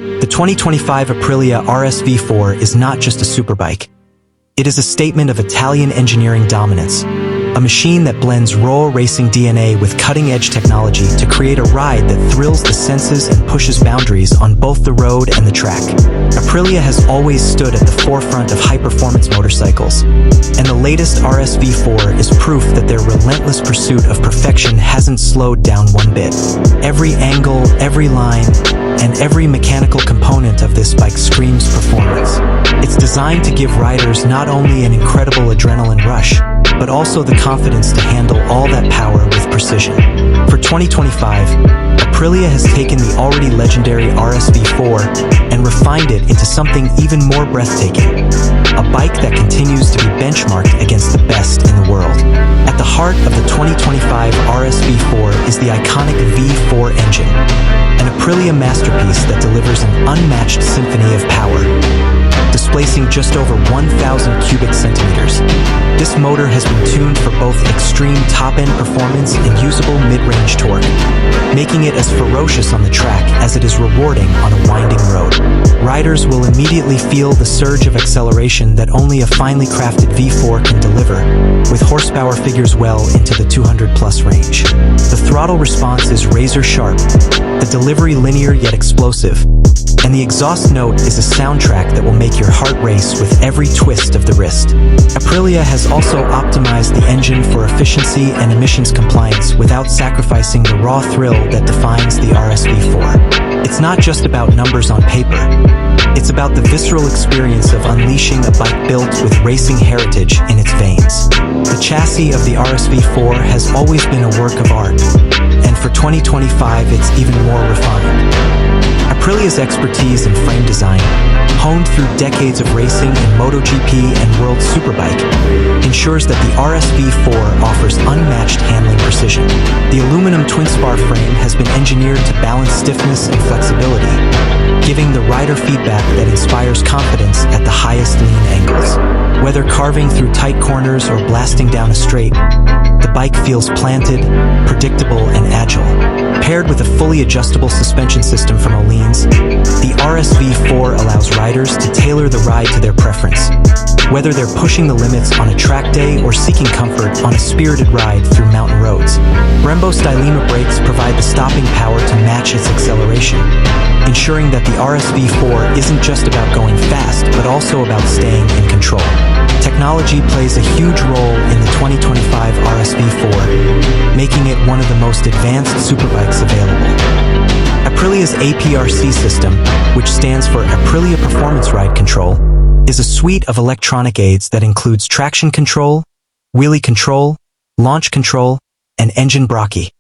The 2025 Aprilia RSV4 is not just a superbike. It is a statement of Italian engineering dominance, a machine that blends raw racing DNA with cutting-edge technology to create a ride that thrills the senses and pushes boundaries on both the road and the track. Aprilia has always stood at the forefront of high-performance motorcycles, and the latest RSV4 is proof that their relentless pursuit of perfection hasn't slowed down one bit. Every angle, every line, and every mechanical component of this bike screams performance. It's designed to give riders not only an incredible adrenaline rush, but also the confidence to handle all that power with precision. For 2025, Aprilia has taken the already legendary RSV4 and refined it into something even more breathtaking. A bike that continues to be benchmarked against the best in the world. At the heart of the 2025 RSV4 is the iconic V4 engine, an Aprilia masterpiece that delivers an unmatched symphony of power, displacing just over 1,000 cubic centimeters. This motor has been tuned for both extreme top-end performance and usable mid-range torque, making it as ferocious on the track as it is rewarding on a winding road. Riders will immediately feel the surge of acceleration that only a finely crafted V4 can deliver, with horsepower figures well into the 200-plus range. The throttle response is razor-sharp, the delivery linear yet explosive, and the exhaust note is a soundtrack that will make your heart race with every twist of the wrist. Aprilia has also optimized the engine for efficiency and emissions compliance without sacrificing the raw thrill that defines the RSV4. It's not just about numbers on paper. It's about the visceral experience of unleashing a bike built with racing heritage in its veins. The chassis of the RSV4 has always been a work of art, and for 2025 it's even more refined. Aprilia's expertise in frame design, honed through decades of racing in MotoGP and World Superbike, ensures that the RSV4 offers unmatched handling precision. The aluminum twin-spar frame has been engineered to balance stiffness and flexibility, giving the rider feedback that inspires confidence at the highest lean angles. Whether carving through tight corners or blasting down a straight, the bike feels planted, predictable, and agile. Paired with a fully adjustable suspension system from Öhlins, the RSV4 allows riders to tailor the ride to their preference, whether they're pushing the limits on a track day or seeking comfort on a spirited ride through mountain roads. Brembo Stylema brakes provide the stopping power to match its acceleration, ensuring that the RSV4 isn't just about going fast, but also about staying in control. Technology plays a huge role in the 2025 RSV4, making it one of the most advanced superbikes available. Aprilia's APRC system, which stands for Aprilia Performance Ride Control, is a suite of electronic aids that includes traction control, wheelie control, launch control, and engine brake.